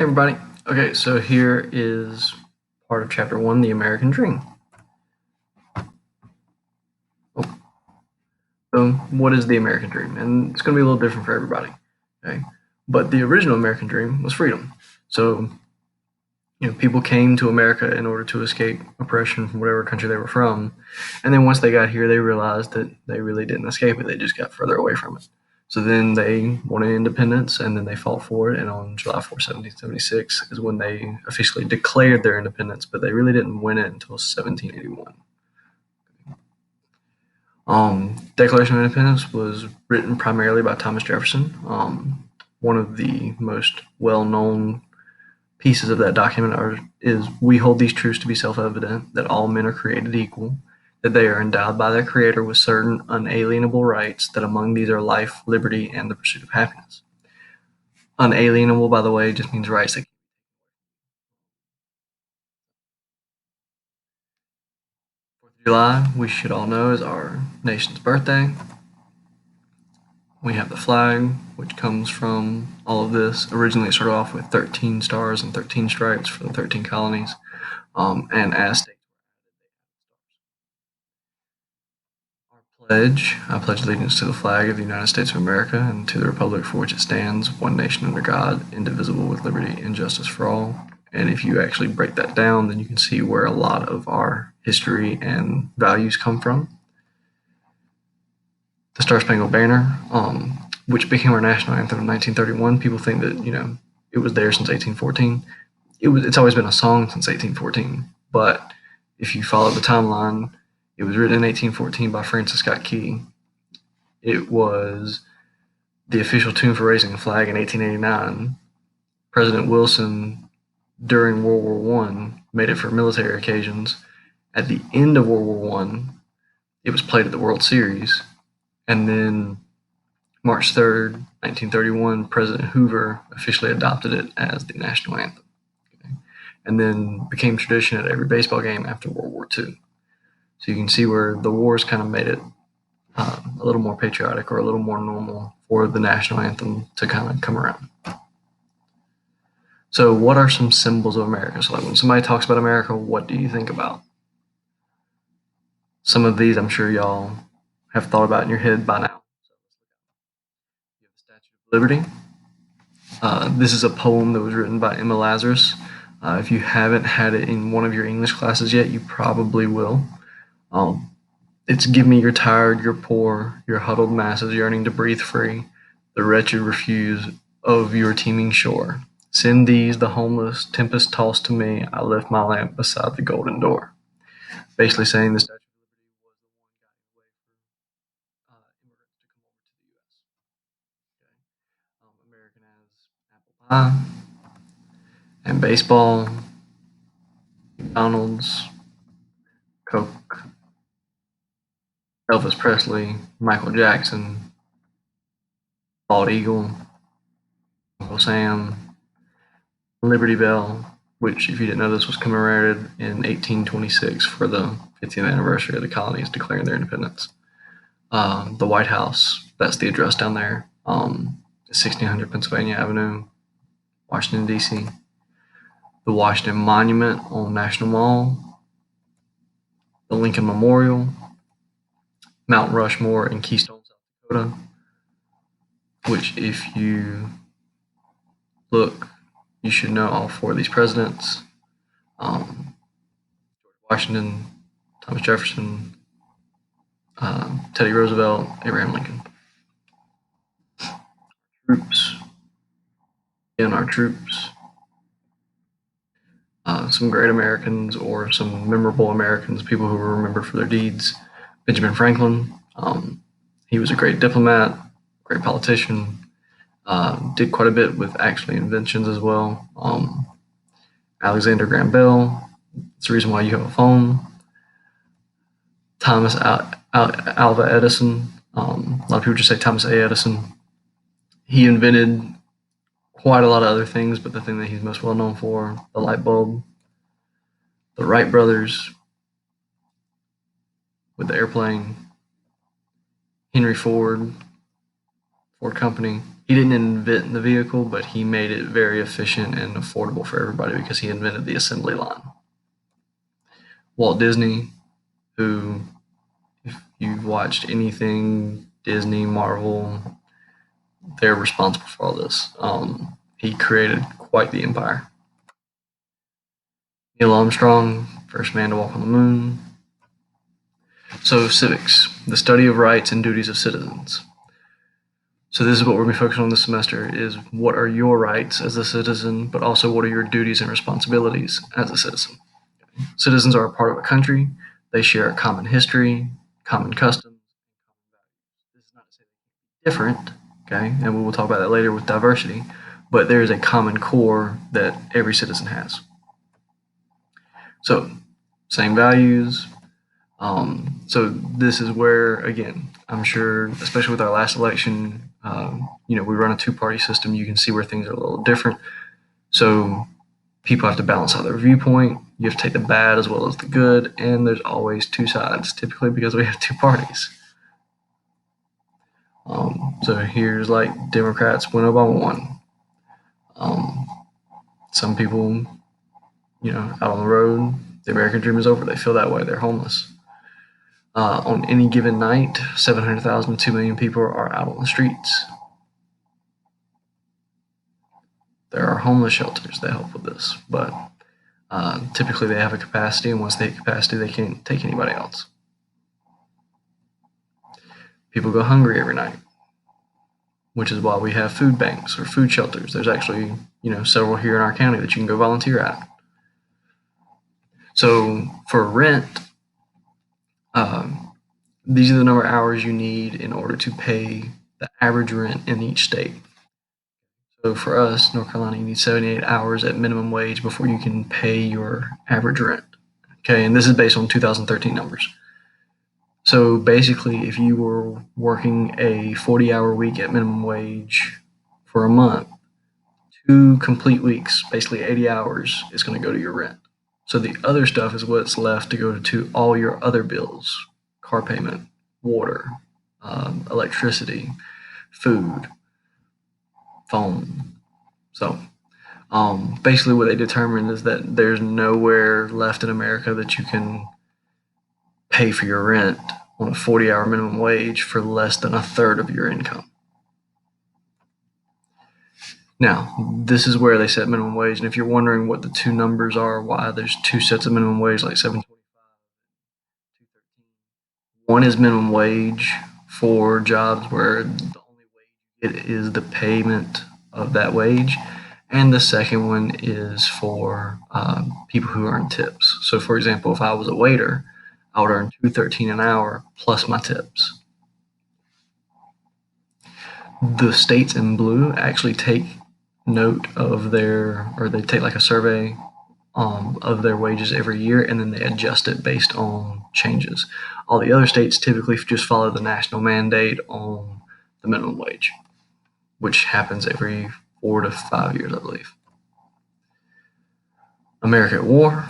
Hey everybody. Okay, so here is part of chapter 1, The American Dream. Oh, so what is the American Dream? And it's going to be a little different for everybody. Okay, but the original American Dream was freedom. So people came to America in order to escape oppression from whatever country they were from, and then once they got here, they realized that they really didn't escape it; they just got further away from it. So then they wanted independence, and then they fought for it. And on July 4th, 1776 is when they officially declared their independence, but they really didn't win it until 1781. Declaration of Independence was written primarily by Thomas Jefferson. One of the most well-known pieces of that document is, "We hold these truths to be self-evident, that all men are created equal, that they are endowed by their Creator with certain unalienable rights, that among these are life, liberty, and the pursuit of happiness." Unalienable, by the way, just means rights that 4th of July, we should all know, is our nation's birthday. We have the flag, which comes from all of this. Originally, it started off with 13 stars and 13 stripes for the 13 colonies. And as states, our pledge, I pledge allegiance to the flag of the United States of America and to the republic for which it stands, one nation under God, indivisible, with liberty and justice for all. And if you actually break that down, then you can see where a lot of our history and values come from. The Star Spangled Banner, which became our national anthem in 1931. People think that it was there since 1814. It's always been a song since 1814. But if you follow the timeline, it was written in 1814 by Francis Scott Key. It was the official tune for raising the flag in 1889. President Wilson, during World War One, made it for military occasions. At the end of World War One, it was played at the World Series. And then March 3rd, 1931, President Hoover officially adopted it as the national anthem. Okay? And then became tradition at every baseball game after World War II. So you can see where the wars kind of made it a little more patriotic or a little more normal for the national anthem to kind of come around. So what are some symbols of America? So like when somebody talks about America, what do you think about? Some of these I'm sure y'all have thought about in your head by now. You have the Statue of Liberty. This is a poem that was written by Emma Lazarus. If you haven't had it in one of your English classes yet, you probably will. It's "Give me your tired, your poor, your huddled masses yearning to breathe free, the wretched refuse of your teeming shore. Send these, the homeless, tempest tossed to me. I left my lamp beside the golden door." Basically saying the Statue of Liberty was the one guiding way for immigrants to come over to the U.S. Okay. American has apple pie and baseball, McDonald's, Coke, Elvis Presley, Michael Jackson, Bald Eagle, Uncle Sam, Liberty Bell, which, if you didn't know, this was commemorated in 1826 for the 50th anniversary of the colonies declaring their independence. The White House, that's the address down there, 1600 Pennsylvania Avenue, Washington, D.C. The Washington Monument on National Mall, the Lincoln Memorial, Mount Rushmore in Keystone, South Dakota, which, if you look, you should know all four of these presidents: George Washington, Thomas Jefferson, Teddy Roosevelt, Abraham Lincoln. Troops, again, our troops. Some great Americans or some memorable Americans, people who were remembered for their deeds. Benjamin Franklin, he was a great diplomat, great politician, did quite a bit with actually inventions as well. Alexander Graham Bell, it's the reason why you have a phone. Thomas Alva Edison, a lot of people just say Thomas A. Edison. He invented quite a lot of other things, but the thing that he's most well known for, the light bulb. The Wright brothers with the airplane. Henry Ford, Ford Company. he didn't invent the vehicle, but he made it very efficient and affordable for everybody because he invented the assembly line. Walt Disney, who, if you've watched anything Disney, Marvel, they're responsible for all this. He created quite the empire. Neil Armstrong, first man to walk on the moon. So, civics, the study of rights and duties of citizens. So this is what we're going to be focusing on this semester is what are your rights as a citizen, but also what are your duties and responsibilities as a citizen. Citizens are a part of a country. They share a common history, common customs. This is not to say they're different, okay? And we will talk about that later with diversity, but there is a common core that every citizen has. So, same values. So this is where, again, I'm sure, especially with our last election, we run a two-party system. You can see where things are a little different. So people have to balance out their viewpoint. You have to take the bad as well as the good, and there's always two sides, typically because we have two parties. So here's like Democrats when Obama won. Some people, out on the road, the American dream is over. They feel that way. They're homeless. On any given night, 700,000 to 2 million people are out on the streets. There are homeless shelters that help with this, but typically they have a capacity, and once they hit capacity, they can't take anybody else. People go hungry every night, which is why we have food banks or food shelters. There's actually, several here in our county that you can go volunteer at. So for rent, these are the number of hours you need in order to pay the average rent in each state. So for us, North Carolina, you need 78 hours at minimum wage before you can pay your average rent. Okay, and this is based on 2013 numbers. So basically, if you were working a 40-hour week at minimum wage for a month, 2 complete weeks, basically 80 hours, is going to go to your rent. So the other stuff is what's left to go to all your other bills: car payment, water, electricity, food, phone. So basically what they determined is that there's nowhere left in America that you can pay for your rent on a 40-hour minimum wage for less than a third of your income. Now, this is where they set minimum wage, and if you're wondering what the two numbers are, why there's two sets of minimum wage, like $7.25, one is minimum wage for jobs where the only wage you get is the payment of that wage, and the second one is for people who earn tips. So, for example, if I was a waiter, I would earn $2.13 an hour plus my tips. The states in blue actually take note of they take like a survey of their wages every year, and then they adjust it based on changes. All the other states typically just follow the national mandate on the minimum wage, which happens every 4 to 5 years, I believe. America at war.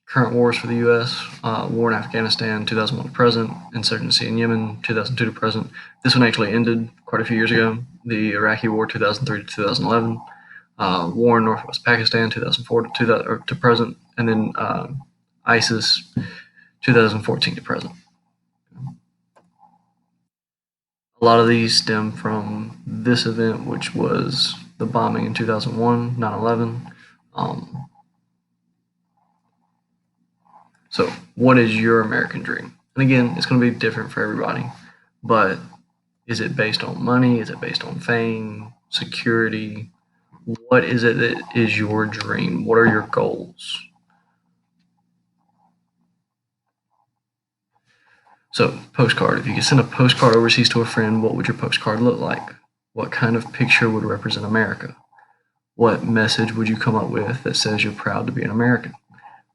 Current wars for the U.S. War in Afghanistan, 2001 to present. Insurgency in Yemen, 2002 to present. This one actually ended quite a few years ago. The Iraqi War, 2003 to 2011. War in Northwest Pakistan, 2004 to present. And then ISIS, 2014 to present. A lot of these stem from this event, which was the bombing in 2001, 9/11. So, what is your American dream? And again, it's going to be different for everybody, but is it based on money? Is it based on fame, security? What is it that is your dream? What are your goals? So, postcard. If you could send a postcard overseas to a friend, what would your postcard look like? What kind of picture would represent America? What message would you come up with that says you're proud to be an American?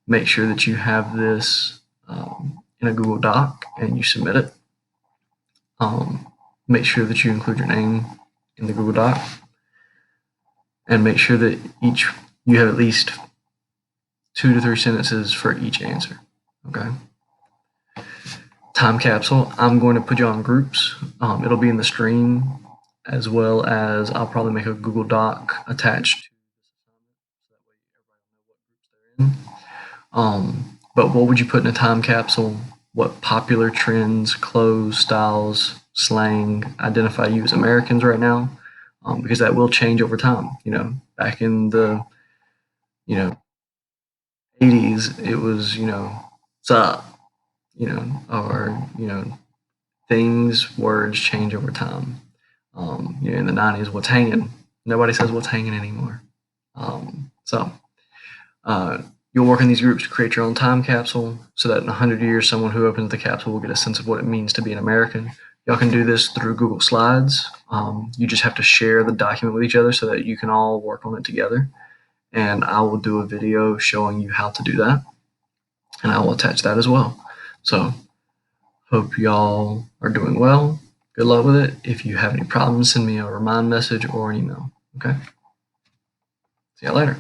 Make sure that you have this in a Google Doc and you submit it. Make sure that you include your name in the Google Doc, and make sure that you have at least 2 to 3 sentences for each answer. Okay. Time capsule. I'm going to put you on groups. It'll be in the stream. as well as I'll probably make a Google Doc attached to this assignment so that way everybody will know what groups they're in. But what would you put in a time capsule? What popular trends, clothes, styles, slang identify you as Americans right now? Because that will change over time. Back in the you know 80s, it was what's up, or things, words change over time. In the 90s, what's hanging? Nobody says what's hanging anymore. So you'll work in these groups to create your own time capsule so that in 100 years, someone who opens the capsule will get a sense of what it means to be an American. Y'all can do this through Google Slides. You just have to share the document with each other so that you can all work on it together. And I will do a video showing you how to do that. And I will attach that as well. So hope y'all are doing well. Good luck with it. If you have any problems, send me a remind message or an email. Okay? See you later.